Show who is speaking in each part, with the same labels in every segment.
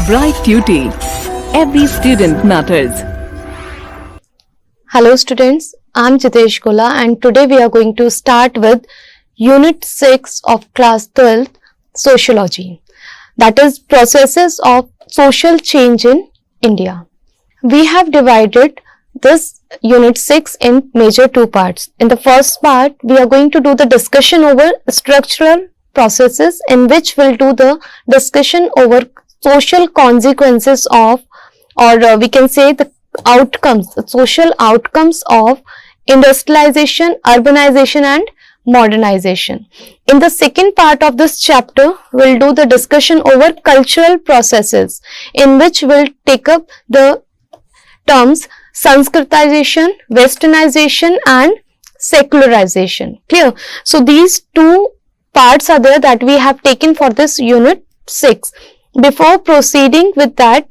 Speaker 1: Bright Duty. Every student matters.
Speaker 2: Hello students, I am Jitesh Gola and today we are going to start with Unit 6 of Class 12th Sociology, that is processes of social change in India. We have divided this Unit 6 in major two parts. In the first part, we are going to do the discussion over structural processes, in which we'll do the discussion over social consequences of, or we can say the outcomes, the social outcomes of industrialization, urbanization and modernization. In the second part of this chapter, we'll do the discussion over cultural processes, in which we'll take up the terms Sanskritization, Westernization and secularization. Clear? So these two parts are there that we have taken for this Unit 6. Before proceeding with that,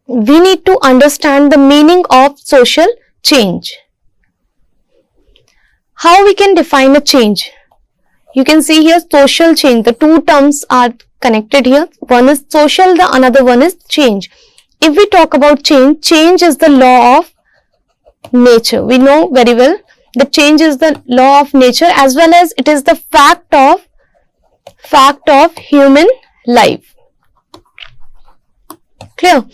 Speaker 2: we need to understand the meaning of social change. How we can define a change? You can see here social change. The two terms are connected here. One is social, the another one is change. If we talk about change, change is the law of nature. We know very well that change is the law of nature, as well as it is the fact of human life. Clear?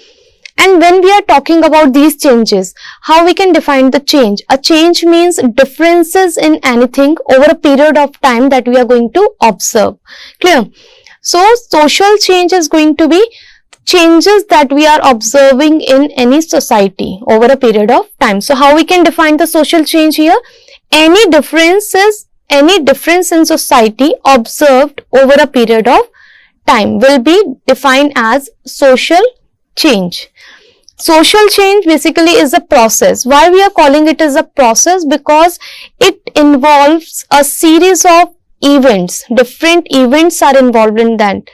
Speaker 2: And when we are talking about these changes, how we can define the change? A change means differences in anything over a period of time that we are going to observe. Clear? So social change is going to be changes that we are observing in any society over a period of time. So how we can define the social change here? Any difference in society observed over a period of time will be defined as social change. Social change basically is a process. Why we are calling it as a process? Because it involves a series of events. Different events are involved in that.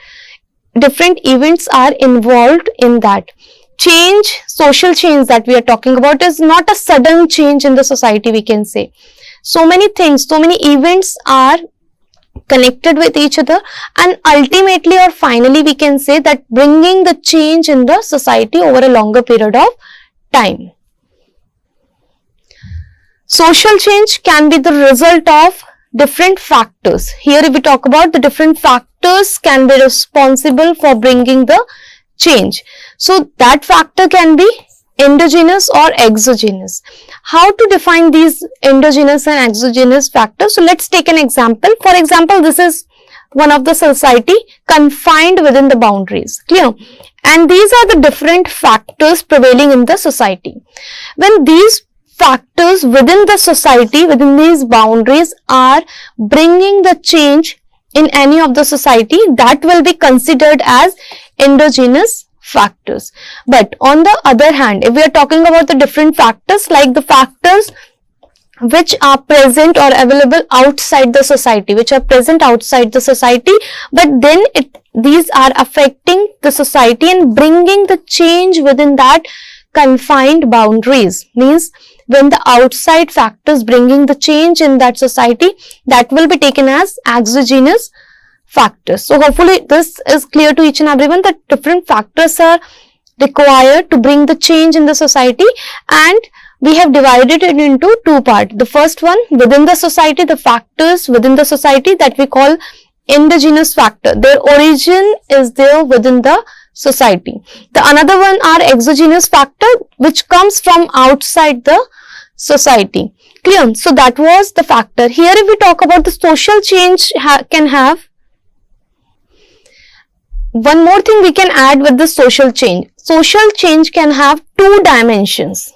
Speaker 2: Change, social change that we are talking about is not a sudden change in the society, we can say. So many things, so many events are connected with each other, and ultimately or finally we can say that bringing the change in the society over a longer period of time. Social change can be the result of different factors. Here if we talk about the different factors can be responsible for bringing the change. So that factor can be endogenous or exogenous. How to define these endogenous and exogenous factors? So let's take an example. For example, this is one of the society confined within the boundaries. Clear? And these are the different factors prevailing in the society. When these factors within the society, within these boundaries are bringing the change in any of the society, that will be considered as endogenous factors. But on the other hand, if we are talking about the different factors, like the factors which are present or available outside the society, but then these are affecting the society and bringing the change within that confined boundaries, means when the outside factors bringing the change in that society, that will be taken as exogenous factors. So hopefully this is clear to each and everyone that different factors are required to bring the change in the society, and we have divided it into two parts. The first one, within the society, the factors within the society that we call endogenous factor. Their origin is there within the society. The another one are exogenous factor, which comes from outside the society. Clear? So that was the factor. Here if we talk about the social change can have one more thing we can add with the social change. Social change can have two dimensions.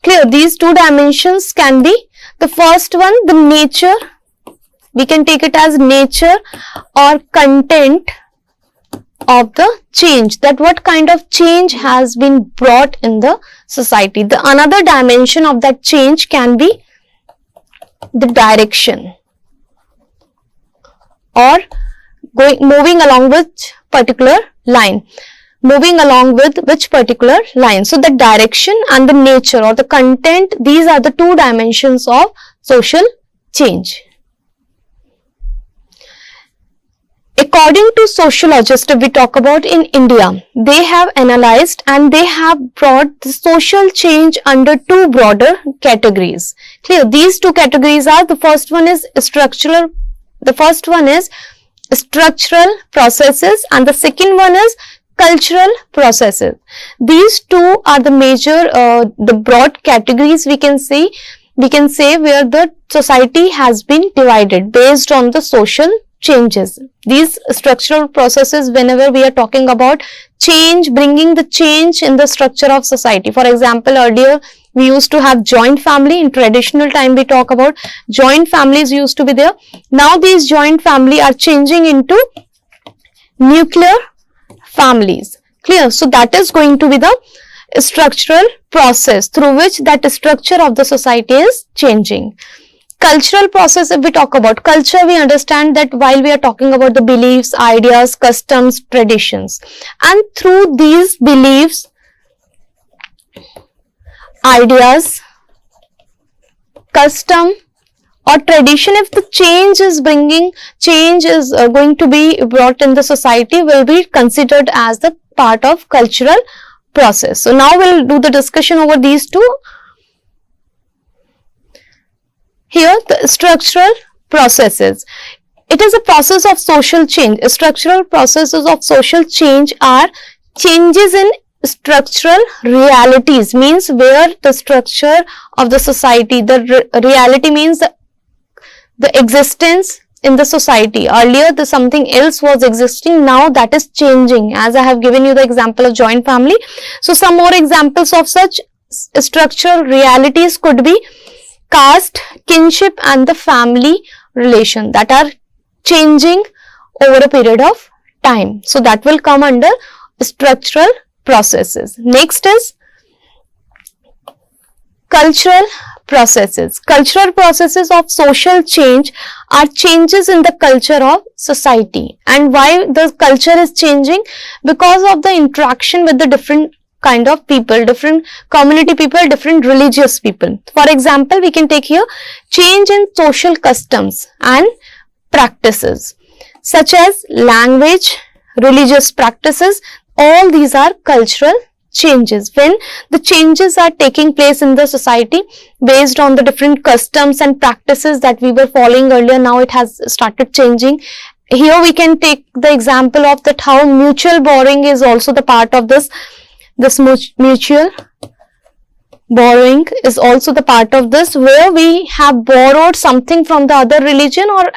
Speaker 2: Clear? These two dimensions can be, the first one, the nature. We can take it as nature or content of the change, that what kind of change has been brought in the society. The another dimension of that change can be the direction, or moving along with particular line. So the direction and the nature or the content, these are the two dimensions of social change. According to sociologists, if we talk about in India, they have analyzed and they have brought the social change under two broader categories. Clear? These two categories are, the first one is structural processes and the second one is cultural processes. These two are the major, the broad categories we can say where the society has been divided based on the social changes. These structural processes, whenever we are talking about change, bringing the change in the structure of society. For example, earlier we used to have joint family. In traditional time we talk about joint families used to be there. Now these joint family are changing into nuclear families. Clear? So that is going to be the structural process through which that structure of the society is changing. Cultural process, if we talk about culture, we understand that while we are talking about the beliefs, ideas, customs, traditions, and through these beliefs, ideas, custom or tradition, if the change is going to be brought in the society, will be considered as the part of cultural process. So now we'll do the discussion over these two. Here, the structural processes. It is a process of social change. Structural processes of social change are changes in structural realities, means where the structure of the society, the reality means the existence in the society. Earlier, something else was existing, now that is changing, as I have given you the example of joint family. So, some more examples of such structural realities could be caste, kinship and the family relation that are changing over a period of time. So that will come under structural processes. Next is cultural processes. Cultural processes of social change are changes in the culture of society. And why the culture is changing? Because of the interaction with the different kind of people, different community people, different religious people. For example, we can take here change in social customs and practices such as language, religious practices. All these are cultural changes. When the changes are taking place in the society based on the different customs and practices that we were following earlier, now it has started changing. Here we can take the example of that how mutual borrowing is also the part of this mutual borrowing is also the part of this, where we have borrowed something from the other religion, or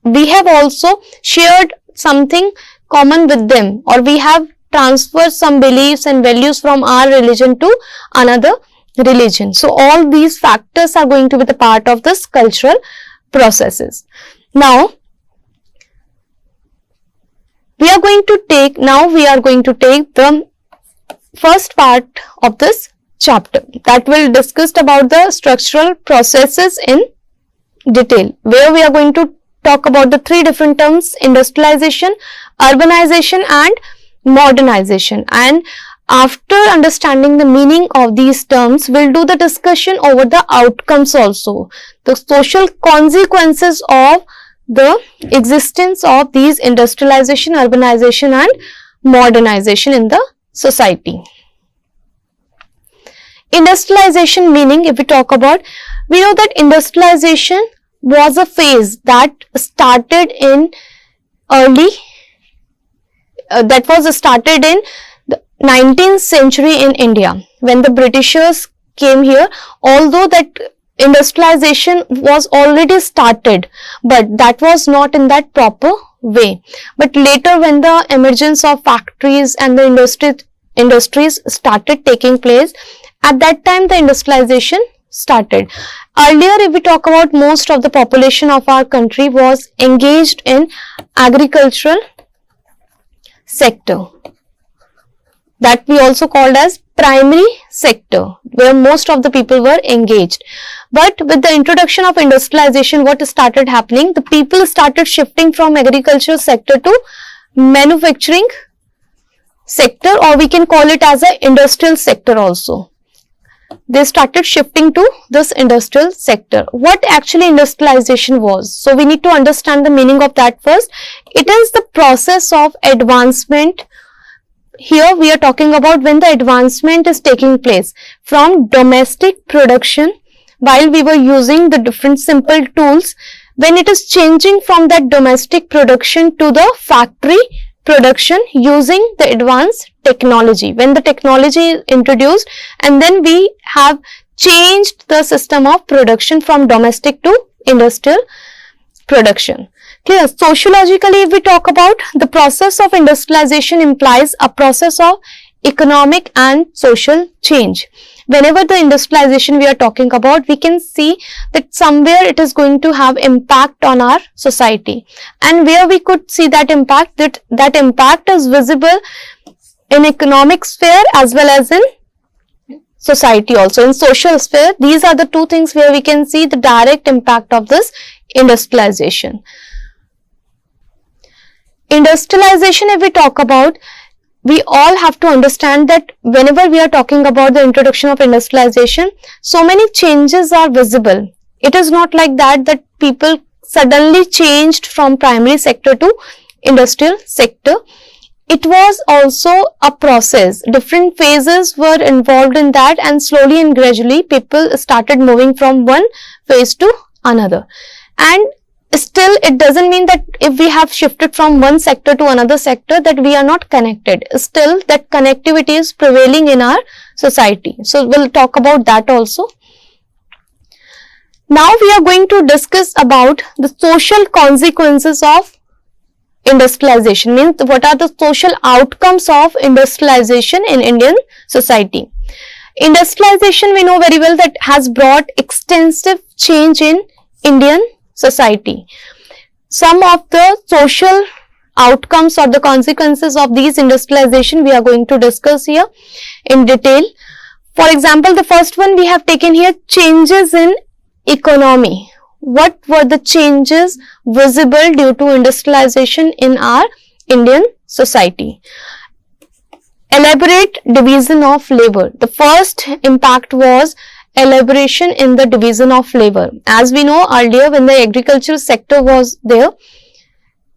Speaker 2: we have also shared something common with them, or we have transferred some beliefs and values from our religion to another religion. So all these factors are going to be the part of this cultural processes. Now we are going to take the first part of this chapter that will discuss about the structural processes in detail, where we are going to talk about the three different terms: industrialization, urbanization and modernization. And after understanding the meaning of these terms, we'll do the discussion over the outcomes also, the social consequences of the existence of these industrialization, urbanization and modernization in the society. Industrialization meaning, if we talk about, we know that industrialization was a phase that started in the 19th century in India when the Britishers came here. Although that industrialization was already started, but that was not in that proper way. But later, when the emergence of factories and the industries started taking place, at that time the industrialization started. Earlier, if we talk about, most of the population of our country was engaged in agricultural sector, that we also called as primary sector, where most of the people were engaged. But with the introduction of industrialization, what started happening? The people started shifting from agricultural sector to manufacturing sector, or we can call it as a industrial sector also. they started shifting to this industrial sector. What actually industrialization was? So we need to understand the meaning of that first. It is the process of advancement. Here we are talking about when the advancement is taking place from domestic production, while we were using the different simple tools, when it is changing from that domestic production to the factory production using the advanced technology. When the technology is introduced, and then we have changed the system of production from domestic to industrial production. Clear? Sociologically, if we talk about, the process of industrialization implies a process of economic and social change. Whenever the industrialization we are talking about, we can see that somewhere it is going to have impact on our society, and where we could see that impact, that impact is visible in economic sphere as well as in society also, in social sphere. These are the two things where we can see the direct impact of this industrialization. Industrialization, if we talk about, we all have to understand that whenever we are talking about the introduction of industrialization, so many changes are visible. It is not like that people suddenly changed from primary sector to industrial sector. It was also a process. Different phases were involved in that, and slowly and gradually people started moving from one phase to another. And still, it doesn't mean that if we have shifted from one sector to another sector that we are not connected. Still, that connectivity is prevailing in our society. So, we'll talk about that also. Now, we are going to discuss about the social consequences of industrialization. Means, what are the social outcomes of industrialization in Indian society? Industrialization, we know very well that has brought extensive change in Indian society. Some of the social outcomes or the consequences of these industrialization we are going to discuss here in detail. For example, the first one we have taken here, changes in economy. What were the changes visible due to industrialization in our Indian society? Elaborate division of labor. The first impact was elaboration in the division of labor. As we know earlier, when the agricultural sector was there,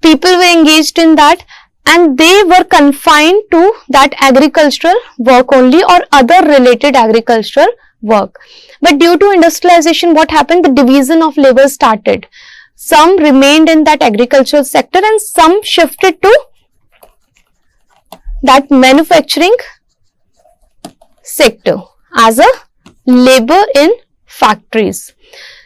Speaker 2: people were engaged in that and they were confined to that agricultural work only or other related agricultural work. But due to industrialization, what happened? The division of labor started. Some remained in that agricultural sector and some shifted to that manufacturing sector as a labor in factories.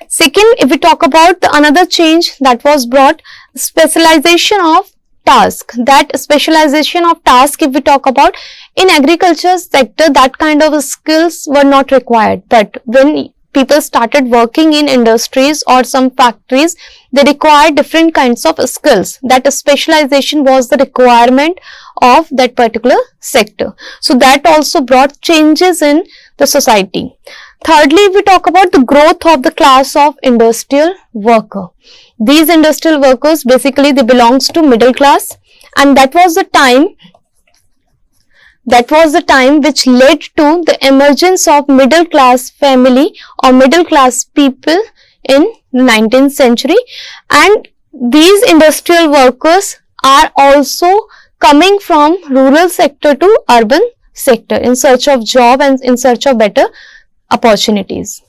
Speaker 2: Second, if we talk about the another change that was brought, specialization of task. That specialization of task, if we talk about, in agriculture sector, that kind of skills were not required. But when people started working in industries or some factories, they required different kinds of skills. That specialization was the requirement of that particular sector. So that also brought changes in the society. Thirdly, if we talk about the growth of the class of industrial worker. These industrial workers, basically they belongs to middle class, and that was the time which led to the emergence of middle class family or middle class people in the 19th century. And these industrial workers are also coming from rural sector to urban sector in search of job and in search of better opportunities.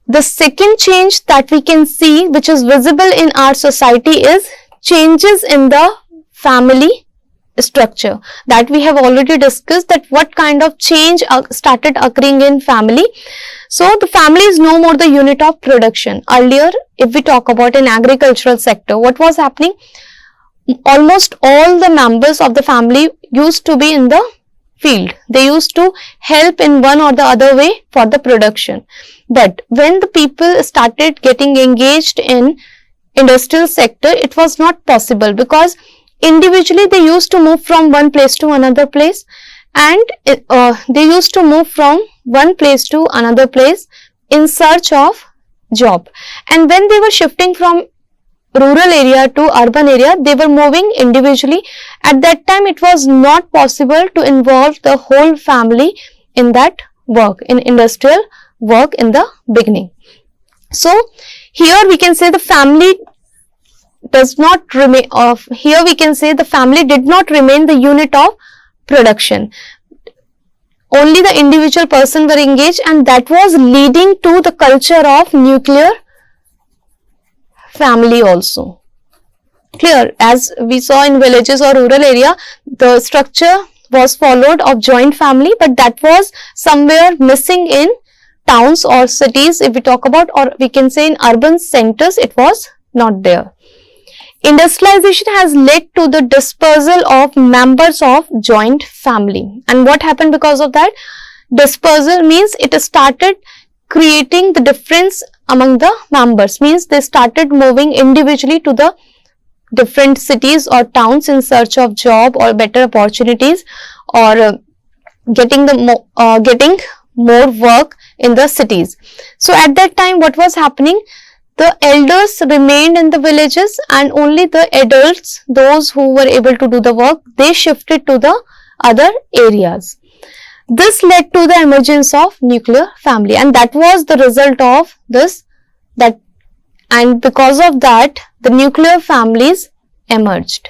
Speaker 2: The second change that we can see which is visible in our society is changes in the family structure. That we have already discussed, that what kind of change started occurring in family. So the family is no more the unit of production. Earlier, if we talk about an agricultural sector, what was happening? Almost all the members of the family used to be in the field. They used to help in one or the other way for the production. But when the people started getting engaged in industrial sector, it was not possible because individually they used to move from one place to another place, and they used to move from one place to another place in search of job. And when they were shifting from rural area to urban area, they were moving individually. At that time, it was not possible to involve the whole family in that work, in industrial work in the beginning. So, here we can say the family does not remain here we can say the family did not remain the unit of production. Only the individual person were engaged, and that was leading to the culture of nuclear family also. Clear? As we saw in villages or rural area, the structure was followed of joint family, but that was somewhere missing in towns or cities if we talk about, or we can say in urban centers, it was not there. Industrialization has led to the dispersal of members of joint family. And what happened because of that? Dispersal means it started creating the difference among the members, means they started moving individually to the different cities or towns in search of job or better opportunities, or getting more work in the cities. So at that time, what was happening? The elders remained in the villages, and only the adults, those who were able to do the work, they shifted to the other areas. This led to the emergence of nuclear family, and that was the result of this, and because of that, the nuclear families emerged.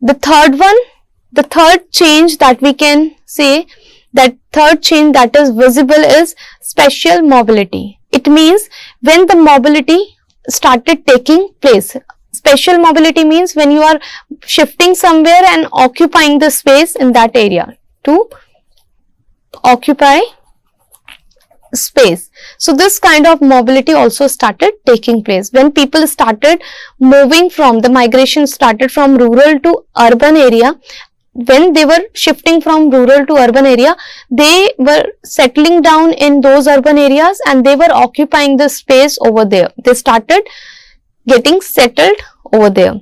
Speaker 2: The third change that we can say, that third change that is visible is spatial mobility. It means when the mobility started taking place. Spatial mobility means when you are shifting somewhere and occupying the space in that area, to occupy space. So this kind of mobility also started taking place. When people started moving from, the migration started from rural to urban area, when they were shifting from rural to urban area, they were settling down in those urban areas and they were occupying the space over there. They started getting settled over there.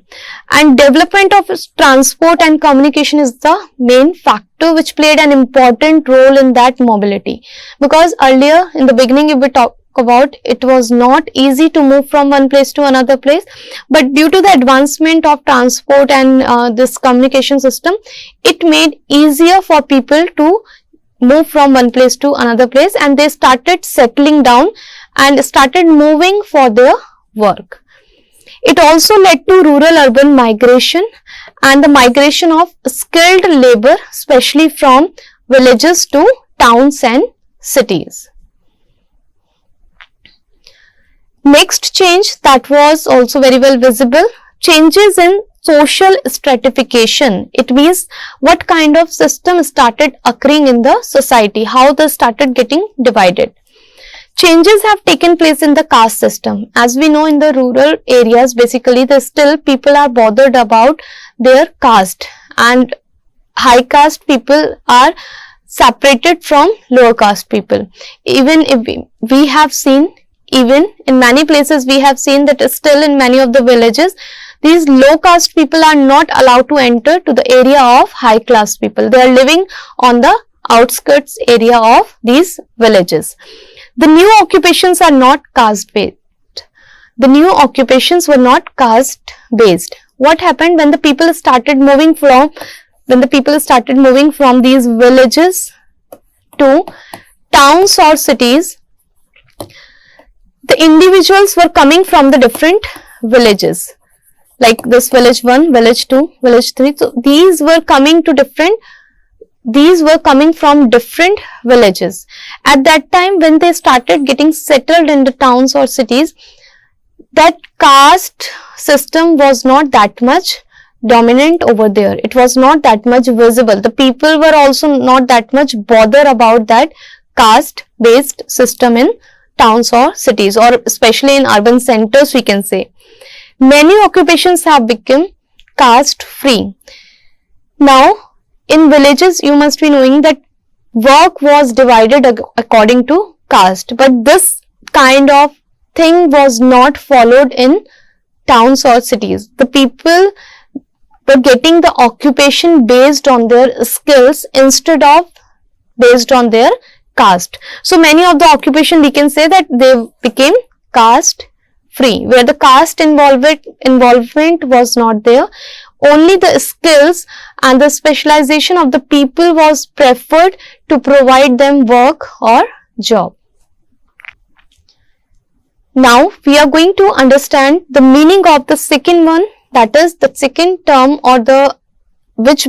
Speaker 2: And development of transport and communication is the main factor which played an important role in that mobility. Because earlier in the beginning, if we talk about, it was not easy to move from one place to another place, but due to the advancement of transport and this communication system, it made easier for people to move from one place to another place, and they started settling down and started moving for their work. It also led to rural-urban migration and the migration of skilled labor, especially from villages to towns and cities. Next change that was also very well visible, changes in social stratification. It means what kind of system started occurring in the society, how they started getting divided. Changes have taken place in the caste system. As we know, in the rural areas, basically, still people are bothered about their caste, and high caste people are separated from lower caste people. Even if we have seen, even in many places, we have seen that still in many of the villages, these low caste people are not allowed to enter to the area of high class people. They are living on the outskirts area of these villages. The new occupations are not caste based. The new occupations were not caste based. What happened when the people started moving from, these villages to towns or cities? The individuals were coming from the different villages, like this village 1, village 2, village 3. So these were coming from different villages. At that time, when they started getting settled in the towns or cities, that caste system was not that much dominant over there. It was not that much visible. The people were also not that much bothered about that caste based system in towns or cities, or especially in urban centers, we can say. Many occupations have become caste free. Now, in villages, you must be knowing that work was divided according to caste, but this kind of thing was not followed in towns or cities. The people were getting the occupation based on their skills instead of based on their caste. So many of the occupation, we can say that they became caste free, where the caste involvement was not there. Only the skills and the specialization of the people was preferred to provide them work or job. Now we are going to understand the meaning of the second one, that is the second term or the which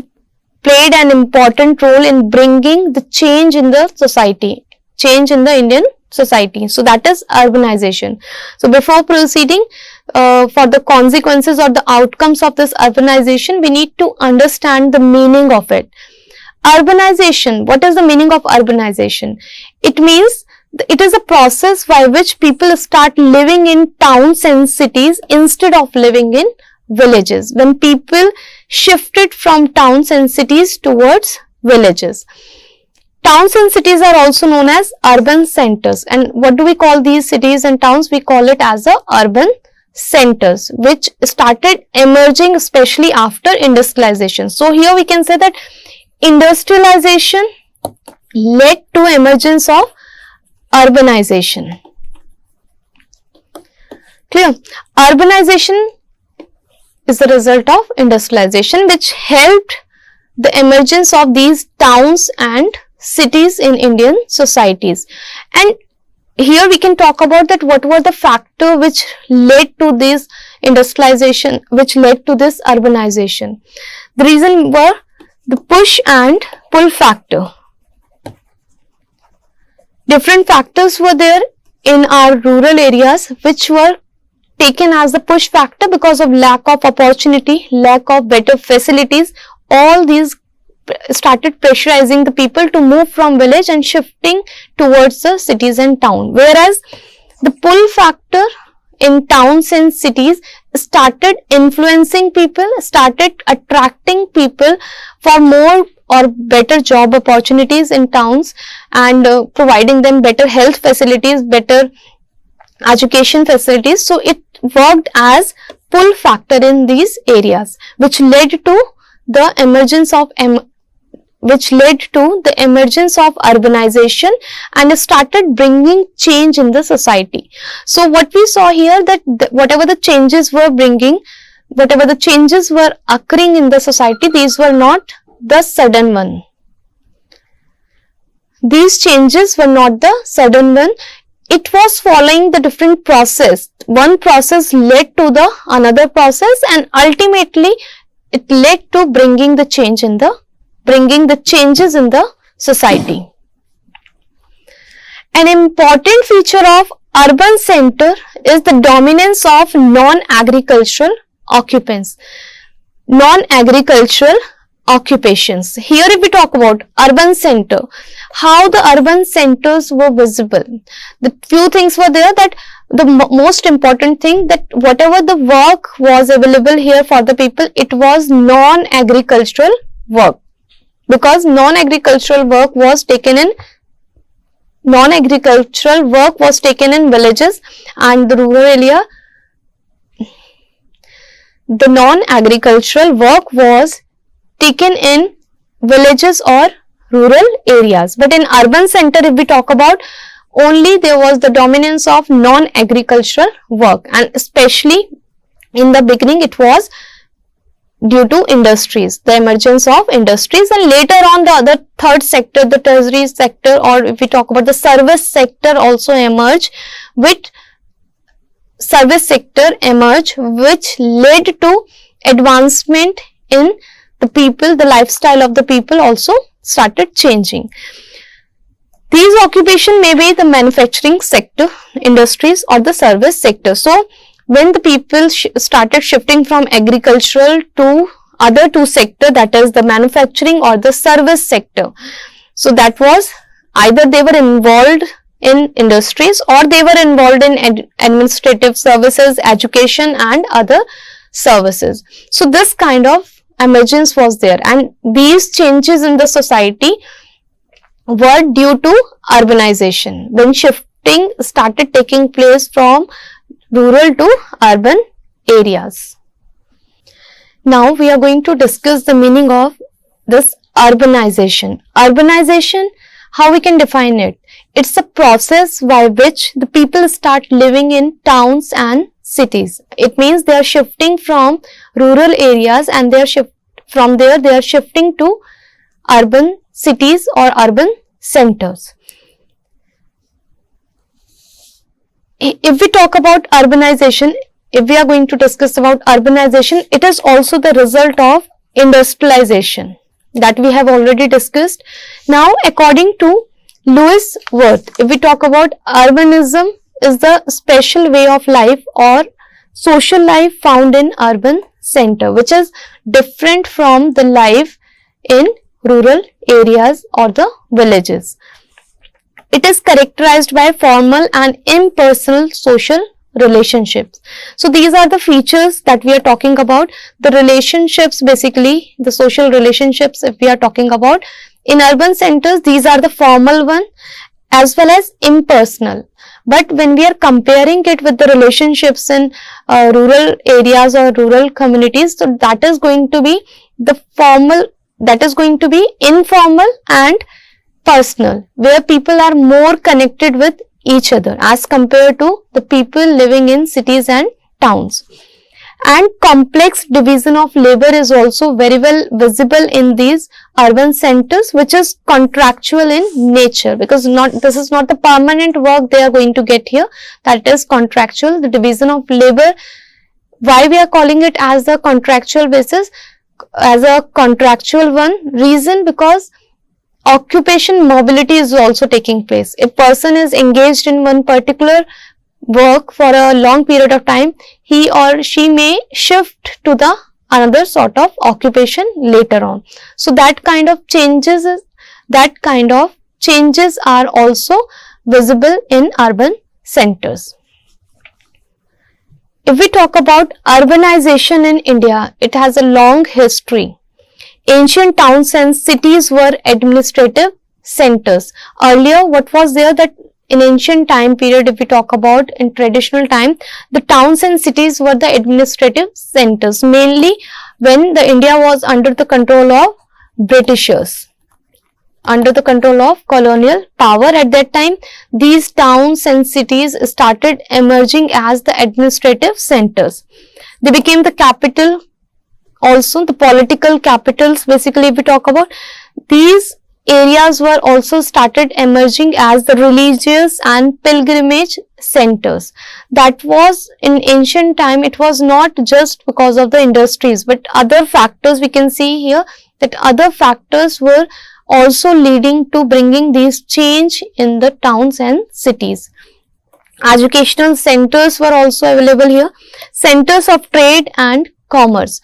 Speaker 2: played an important role in bringing the change in the society, change in the Indian society. So that is urbanization. So before proceeding for the consequences or the outcomes of this urbanization, we need to understand the meaning of it. Urbanization, what is the meaning of urbanization? It means it is a process by which people start living in towns and cities instead of living in villages. When people shifted from towns and cities towards villages. Towns and cities are also known as urban centers. And what do we call these cities and towns? We call it as a urban centers, which started emerging especially after industrialization. So here we can say that industrialization led to emergence of urbanization. Clear? Urbanization is the result of industrialization, which helped the emergence of these towns and cities in Indian societies. And here we can talk about that what were the factors which led to this industrialization, which led to this urbanization. The reason were the push and pull factor. Different factors were there in our rural areas which were taken as the push factor because of lack of opportunity, lack of better facilities. All these started pressurizing the people to move from village and shifting towards the cities and town. Whereas the pull factor in towns and cities started influencing people, started attracting people for more or better job opportunities in towns and providing them better health facilities, better education facilities. So it worked as pull factor in these areas, which led to the emergence of urbanization and started bringing change in the society. So what we saw here, that whatever the changes were occurring in the society, these were not the sudden one. These changes were not the sudden one. It was following the different process. One process led to the another process, and ultimately it led to bringing the changes in the society. An important feature of urban center is the dominance of non-agricultural occupants. Non-agricultural occupations. Here if we talk about urban center, how the urban centers were visible. The few things were there, that the most important thing, that whatever the work was available here for the people, it was non-agricultural work. Because non-agricultural work was taken in villages and the rural area. The non-agricultural work was taken in villages or rural areas. But in urban center, if we talk about, only there was the dominance of non-agricultural work, and especially in the beginning it was due to industries, the emergence of industries, and later on the other third sector, the tertiary sector, or if we talk about the service sector also emerged, which led to advancement in the people, the lifestyle of the people also started changing. These occupations may be the manufacturing sector, industries, or the service sector. So when the people started shifting from agricultural to other two sector, that is the manufacturing or the service sector. So that was either they were involved in industries or they were involved in administrative services, education and other services. So this kind of emergence was there, and these changes in the society were due to urbanization, when shifting started taking place from rural to urban areas. Now we are going to discuss the meaning of this urbanization. Urbanization, how we can define it? It's a process by which the people start living in towns and cities. It means they are shifting from rural areas and from there they are shifting to urban cities or urban centers. If we talk about urbanization, if we are going to discuss about urbanization, it is also the result of industrialization that we have already discussed. Now, according to Lewis Wirth, if we talk about urbanism is the special way of life or social life found in urban center, which is different from the life in rural areas or the villages. It is characterized by formal and impersonal social relationships. So these are the features that we are talking about. The relationships, basically the social relationships, if we are talking about in urban centers, these are the formal one as well as impersonal. But when we are comparing it with the relationships in rural areas or rural communities, so that is going to be the formal, that is going to be informal and personal, where people are more connected with each other as compared to the people living in cities and towns. And complex division of labor is also very well visible in these urban centers, which is contractual in nature, because this is not the permanent work they are going to get here, that is contractual. The division of labor, why we are calling it as a contractual basis, as a contractual one reason, because occupation mobility is also taking place. If person is engaged in one particular work for a long period of time, he or she may shift to the another sort of occupation later on. So that kind of changes are also visible in urban centers. If we talk about urbanization in India, it has a long history. Ancient towns and cities were administrative centers. Earlier, what was there, that in ancient time period, if we talk about in traditional time, the towns and cities were the administrative centers, mainly when the India was under the control of Britishers, under the control of colonial power. At that time, these towns and cities started emerging as the administrative centers. They became the capital, also the political capitals. Basically, if we talk about, these areas were also started emerging as the religious and pilgrimage centers. That was in ancient time, it was not just because of the industries, but other factors we can see here, that other factors were also leading to bringing these change in the towns and cities. Educational centers were also available here, centers of trade and commerce.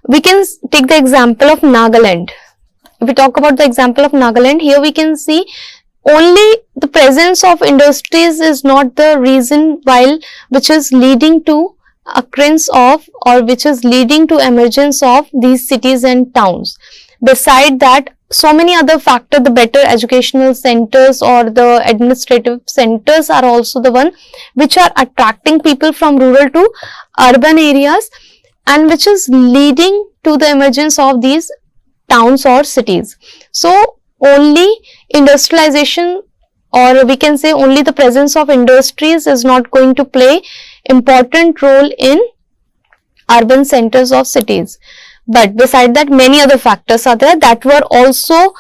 Speaker 2: We can take the example of Nagaland. If we talk about the example of Nagaland, here we can see only the presence of industries is not the reason which is leading to occurrence of, or which is leading to emergence of these cities and towns. Beside that, so many other factors, the better educational centers or the administrative centers are also the one which are attracting people from rural to urban areas, and which is leading to the emergence of these towns or cities. So only industrialization, or we can say only the presence of industries, is not going to play important role in urban centers of cities. But beside that, many other factors are there that were also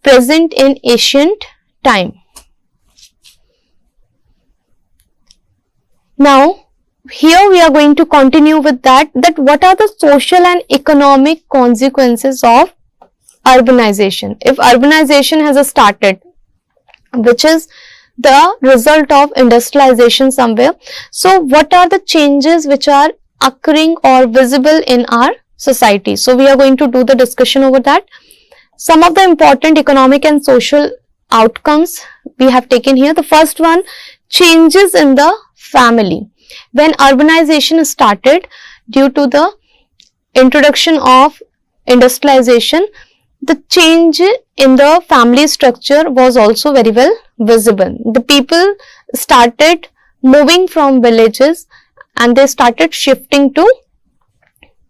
Speaker 2: present in ancient time. Now, here we are going to continue with that what are the social and economic consequences of urbanization. If urbanization has started, which is the result of industrialization somewhere, so what are the changes which are occurring or visible in our society? So we are going to do the discussion over that. Some of the important economic and social outcomes we have taken here. The first one, changes in the family. When urbanization started, due to the introduction of industrialization, the change in the family structure was also very well visible. The people started moving from villages and they started shifting to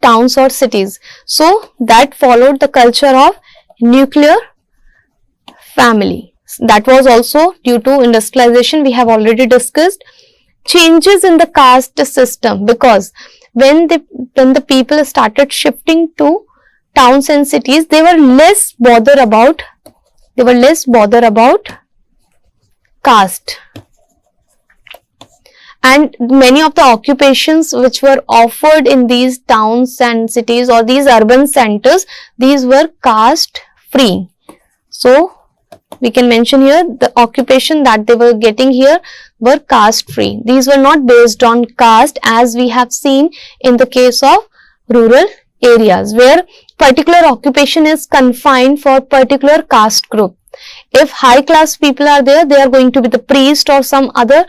Speaker 2: towns or cities. So that followed the culture of nuclear family. That was also due to industrialization, we have already discussed. changes in the caste system, because when the people started shifting to towns and cities, they were less bothered about caste, and many of the occupations which were offered in these towns and cities or these urban centers, these were caste free. So we can mention here the occupation that they were getting here were caste free. These were not based on caste, as we have seen in the case of rural areas where particular occupation is confined for particular caste group. If high class people are there, they are going to be the priest or some other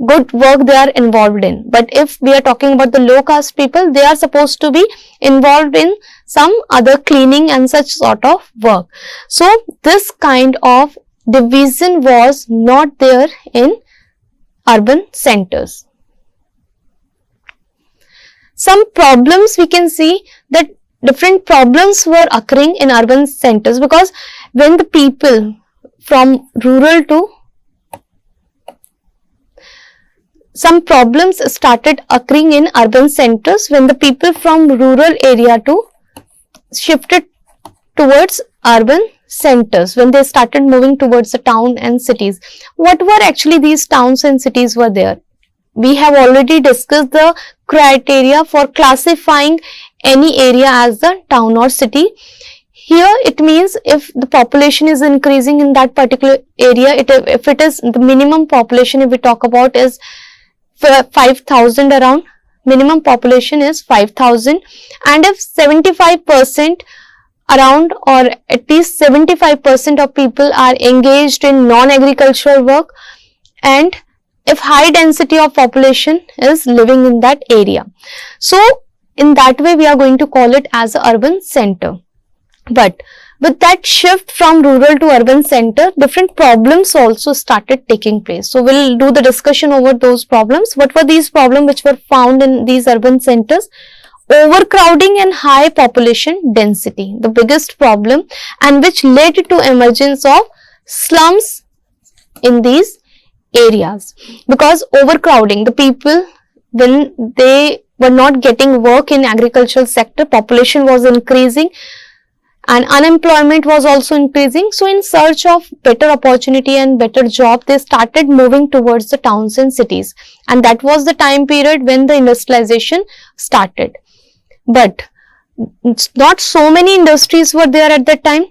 Speaker 2: good work they are involved in. But if we are talking about the low caste people, they are supposed to be involved in some other cleaning and such sort of work. So this kind of division was not there in urban centers. Some problems we can see that different problems were occurring in urban centers, because when the people from rural to some problems started occurring in urban centers when the people from rural area to shifted towards urban centers, when they started moving towards the town and cities. What were actually these towns and cities were there? We have already discussed the criteria for classifying any area as a town or city. Here it means if the population is increasing in that particular area, if it is the minimum population, if we talk about, is 5,000 around, minimum population is 5,000, and if 75% around or at least 75% of people are engaged in non-agricultural work, and if high density of population is living in that area. So in that way we are going to call it as an urban center. But with that shift from rural to urban center, different problems also started taking place. So we'll do the discussion over those problems. What were these problems which were found in these urban centers? Overcrowding and high population density, the biggest problem, and which led to emergence of slums in these areas. Because overcrowding, the people, when they were not getting work in agricultural sector, population was increasing and unemployment was also increasing. So in search of better opportunity and better job, they started moving towards the towns and cities, and that was the time period when the industrialization started. But not so many industries were there at that time.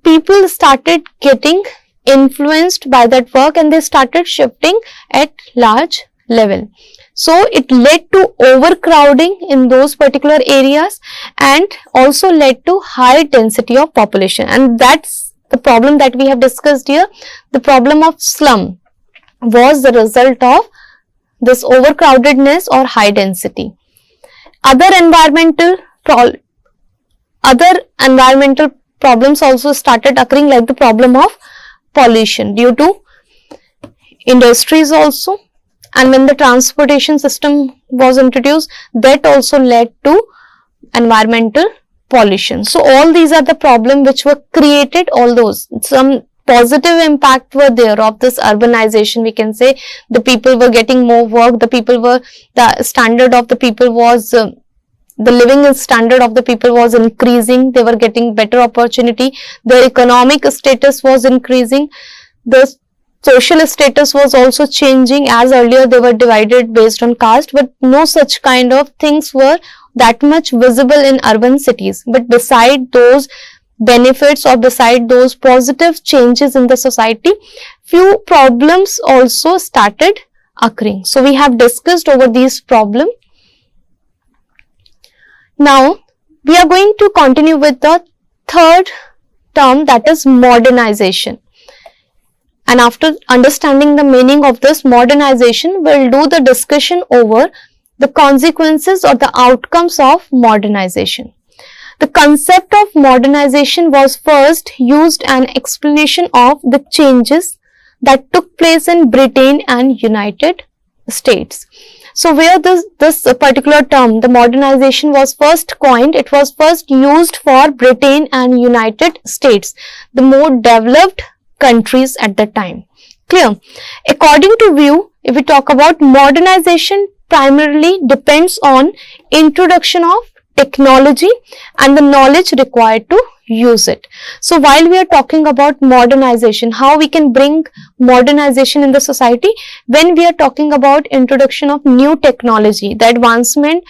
Speaker 2: People started getting influenced by that work and they started shifting at large level. So it led to overcrowding in those particular areas and also led to high density of population, and that's the problem that we have discussed here. The problem of slum was the result of this overcrowdedness or high density. Other environmental problems also started occurring, like the problem of pollution due to industries also. And when the transportation system was introduced, that also led to environmental pollution. So all these are the problems which were created, all those. Some positive impact were there of this urbanization, we can say. The people were getting more work, the standard of the people was, the living standard of the people was increasing, they were getting better opportunity, their economic status was increasing, the social status was also changing, as earlier they were divided based on caste, but no such kind of things were that much visible in urban cities. But beside those benefits or beside those positive changes in the society, few problems also started occurring. So we have discussed over these problems. Now we are going to continue with the third term, that is modernization. And after understanding the meaning of this modernization, we'll do the discussion over the consequences or the outcomes of modernization. The concept of modernization was first used an explanation of the changes that took place in Britain and United States. So where this particular term, the modernization, was first coined, it was first used for Britain and United States, the more developed countries at the time. Clear? According to view, if we talk about modernization, primarily depends on introduction of technology and the knowledge required to use it. So while we are talking about modernization, how we can bring modernization in the society, when we are talking about introduction of new technology, the advancement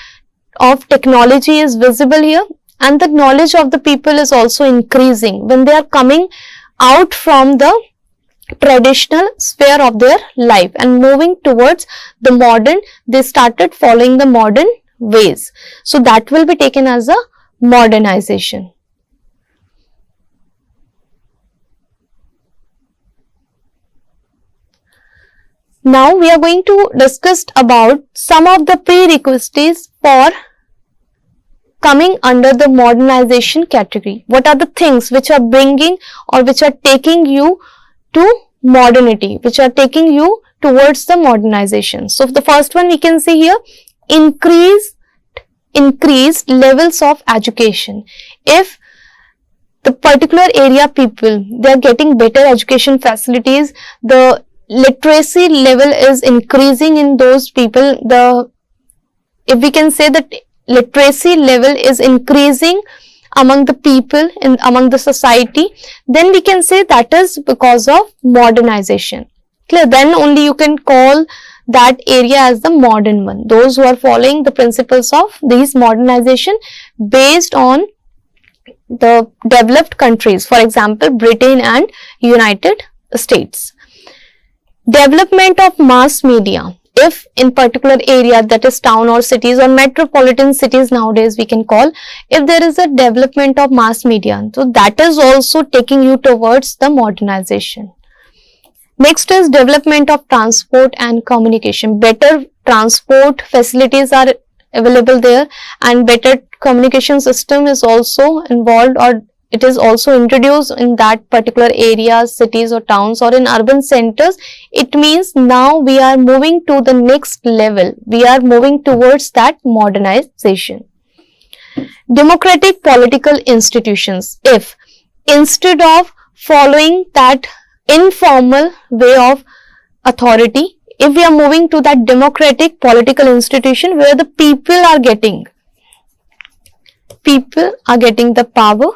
Speaker 2: of technology is visible here, and the knowledge of the people is also increasing when they are coming out from the traditional sphere of their life and moving towards the modern. They started following the modern ways, so that will be taken as a modernization. Now we are going to discuss about some of the prerequisites for coming under the modernization category. What are the things which are bringing or which are taking you to modernity, which are taking you towards the modernization? So the first one we can see here, increased levels of education. If the particular area people, they are getting better education facilities, the literacy level is increasing in those people, if we can say that literacy level is increasing among the people and among the society, then we can say that is because of modernization. Clear? Then only you can call that area as the modern one. Those who are following the principles of these modernization based on the developed countries, for example, Britain and United States. Development of mass media. If in particular area, that is town or cities or metropolitan cities nowadays we can call, if there is a development of mass media, so that is also taking you towards the modernization. Next is development of transport and communication. Better transport facilities are available there, and better communication system is also involved, or it is also introduced in that particular area, cities or towns or in urban centers. It means now we are moving to the next level. We are moving towards that modernization. Democratic political institutions. If instead of following that informal way of authority, if we are moving to that democratic political institution where the people are getting the power,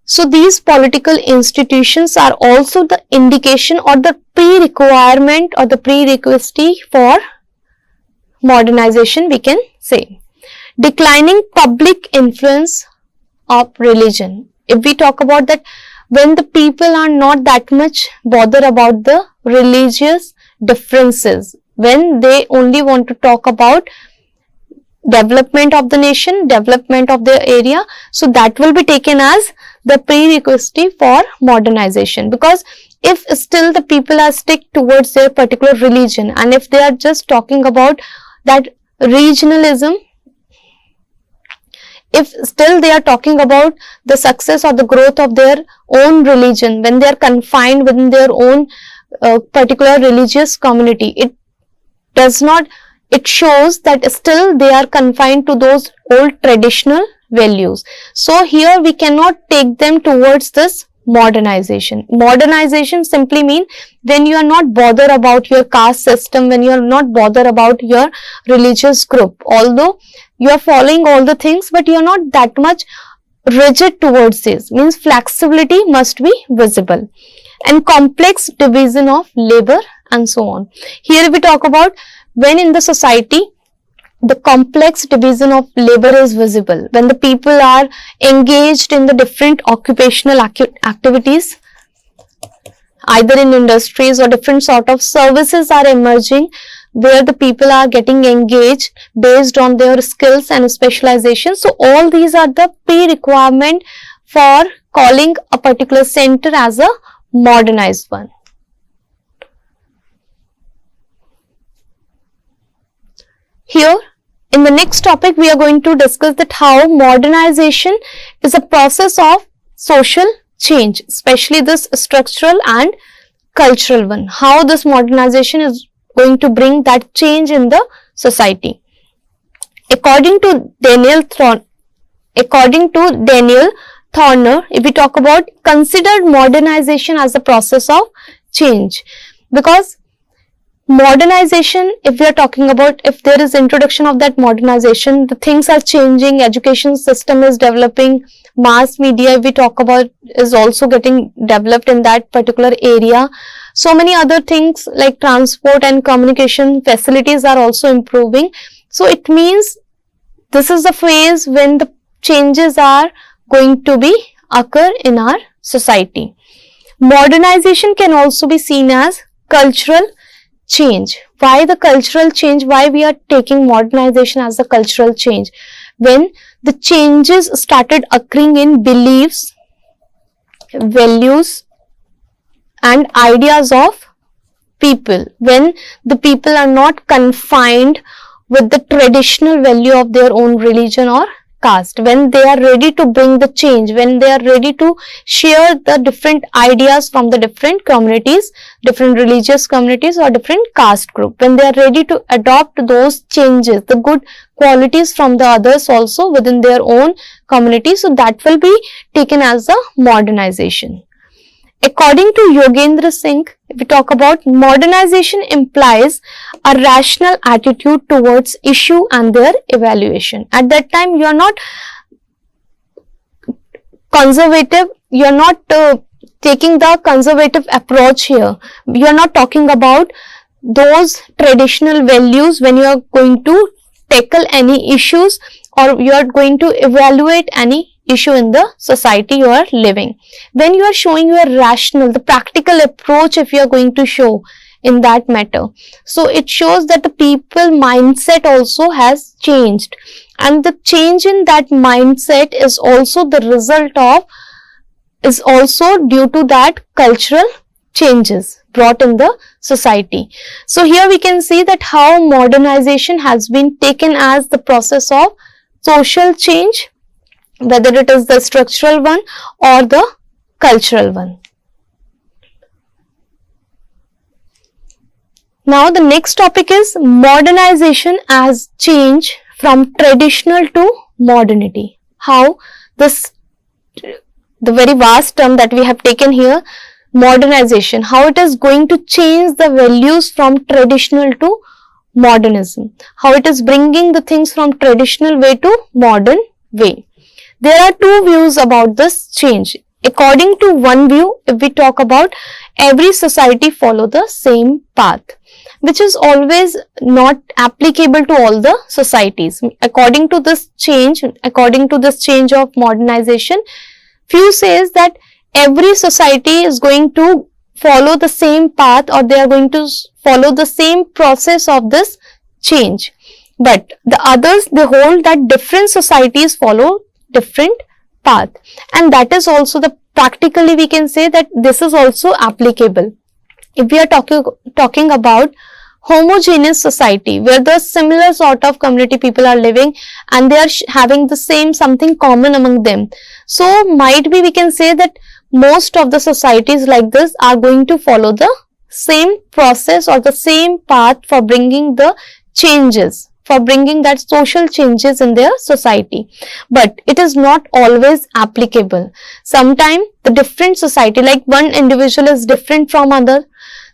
Speaker 2: so these political institutions are also the indication or the pre-requirement or the prerequisite for modernization, we can say. Declining public influence of religion. If we talk about that, when the people are not that much bothered about the religious differences, when they only want to talk about development of the nation, development of the area, so that will be taken as the prerequisite for modernization. Because if still the people are stick towards their particular religion, and if they are just talking about that regionalism, if still they are talking about the success or the growth of their own religion, when they are confined within their own particular religious community, it shows that still they are confined to those old traditional values. So here we cannot take them towards this modernization. Modernization simply means when you are not bothered about your caste system, when you are not bothered about your religious group, although you are following all the things, but you are not that much rigid towards this. Means flexibility must be visible, and complex division of labor and so on. Here we talk about when in the society the complex division of labor is visible, when the people are engaged in the different occupational activities, either in industries or different sort of services are emerging, where the people are getting engaged based on their skills and specialization. So all these are the pre-requirement for calling a particular center as a modernized one. Here, in the next topic, we are going to discuss that how modernization is a process of social change, especially this structural and cultural one. How this modernization is going to bring that change in the society. According to Daniel Thorner, if we talk about, considered modernization as a process of change, because Modernization, if we are talking about, if there is introduction of that modernization, the things are changing, education system is developing, mass media, if we talk about, is also getting developed in that particular area. So many other things like transport and communication facilities are also improving. So it means this is the phase when the changes are going to be occur in our society. Modernization can also be seen as cultural change. Why the cultural change? Why we are taking modernization as the cultural change? When the changes started occurring in beliefs, values and ideas of people, when the people are not confined with the traditional value of their own religion or caste, when they are ready to bring the change, when they are ready to share the different ideas from the different communities, different religious communities or different caste group, when they are ready to adopt those changes, the good qualities from the others also within their own community, so that will be taken as a modernization. According to Yogendra Singh, if we talk about, modernization implies a rational attitude towards issue and their evaluation. At that time, you are not conservative, you are not taking the conservative approach here. You are not talking about those traditional values when you are going to tackle any issues or you are going to evaluate any issue in the society you are living. When you are showing your rational, the practical approach, if you are going to show in that matter, so it shows that the people mindset also has changed, and the change in that mindset is also the result of, is also due to that cultural changes brought in the society. So here we can see that how modernization has been taken as the process of social change, whether it is the structural one or the cultural one. Now the next topic is modernization as change from traditional to modernity. How this, the very vast term that we have taken here, modernization, how it is going to change the values from traditional to modernism, how it is bringing the things from traditional way to modern way. There are two views about this change. According to one view, if we talk about, every society follow the same path, which is always not applicable to all the societies. According to this change of modernization, few says that every society is going to follow the same path or they are going to follow the same process of this change. But the others, they hold that different societies follow different path, and that is also the, practically we can say that this is also applicable. If we are talking about homogeneous society where the similar sort of community people are living and they are having the same something common among them, so might be we can say that most of the societies like this are going to follow the same process or the same path for bringing the changes, for bringing that social changes in their society. But it is not always applicable. Sometimes the different society, like one individual is different from other,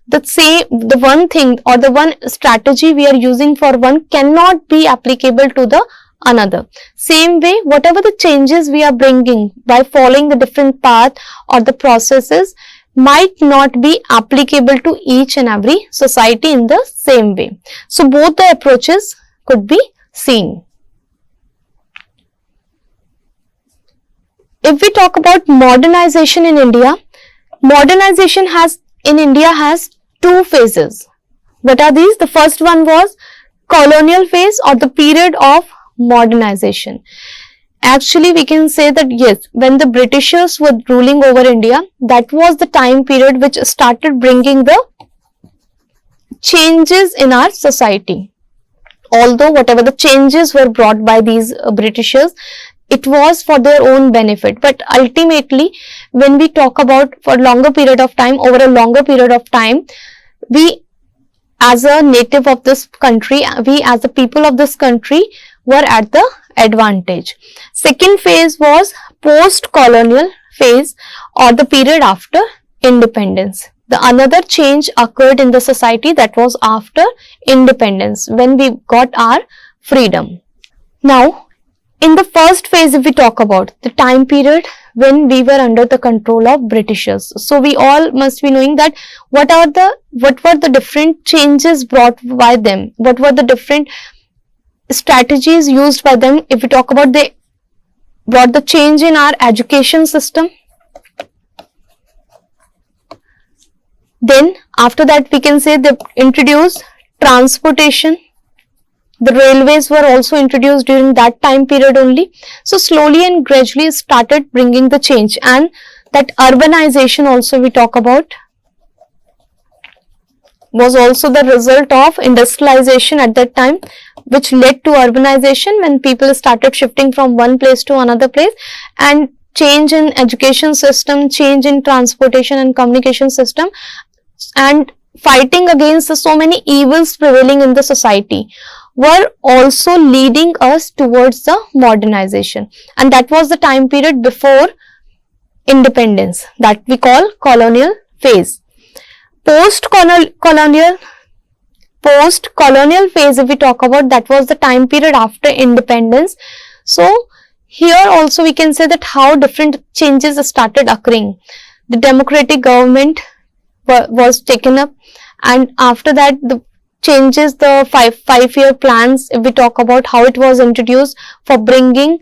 Speaker 2: the one thing or the one strategy we are using for one cannot be applicable to the another. Same way, whatever the changes we are bringing by following the different path or the processes might not be applicable to each and every society in the same way. So both the approaches could be seen. If we talk about modernization in India, modernization in India has two phases. What are these? The first one was colonial phase or the period of modernization. Actually, we can say that yes, when the Britishers were ruling over India, that was the time period which started bringing the changes in our society. Although whatever the changes were brought by these Britishers, it was for their own benefit. But ultimately, when we talk about for longer period of time, over a longer period of time, we as a native of this country, we as the people of this country were at the advantage. Second phase was post-colonial phase or the period after independence. the another change occurred in the society, that was after independence, when we got our freedom. Now, in the first phase, if we talk about the time period when we were under the control of Britishers, so we all must be knowing that what were the different changes brought by them, what were the different strategies used by them. If we talk about, they brought the change in our education system. Then after that, we can say they introduced transportation. The railways were also introduced during that time period only. So slowly and gradually started bringing the change, and that urbanization also we talk about was also the result of industrialization at that time, which led to urbanization when people started shifting from one place to another place, and change in education system, change in transportation and communication system, and fighting against so many evils prevailing in the society were also leading us towards the modernization. And that was the time period before independence, that we call colonial phase. Post-colonial phase, if we talk about, that was the time period after independence. So here also we can say that how different changes started occurring. The democratic government was taken up, and after that the changes, the five-year plans, if we talk about how it was introduced for bringing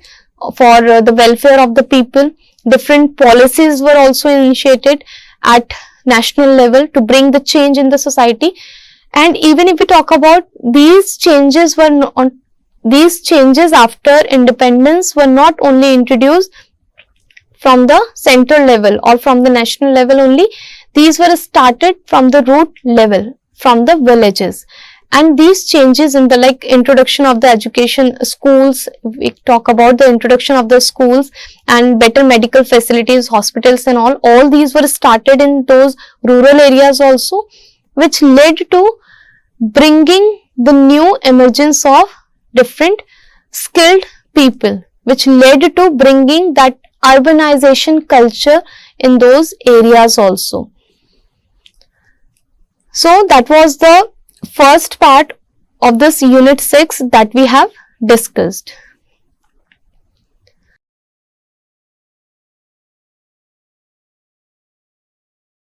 Speaker 2: for the welfare of the people. Different policies were also initiated at national level to bring the change in the society. And even if we talk about these changes after independence were not only introduced from the central level or from the national level only, these were started from the root level, from the villages. And these changes in the introduction of the education schools, we talk about the introduction of the schools and better medical facilities, hospitals and all these were started in those rural areas also, which led to bringing the new emergence of different skilled people, which led to bringing that urbanization culture in those areas also. So that was the first part of this unit 6 that we have discussed.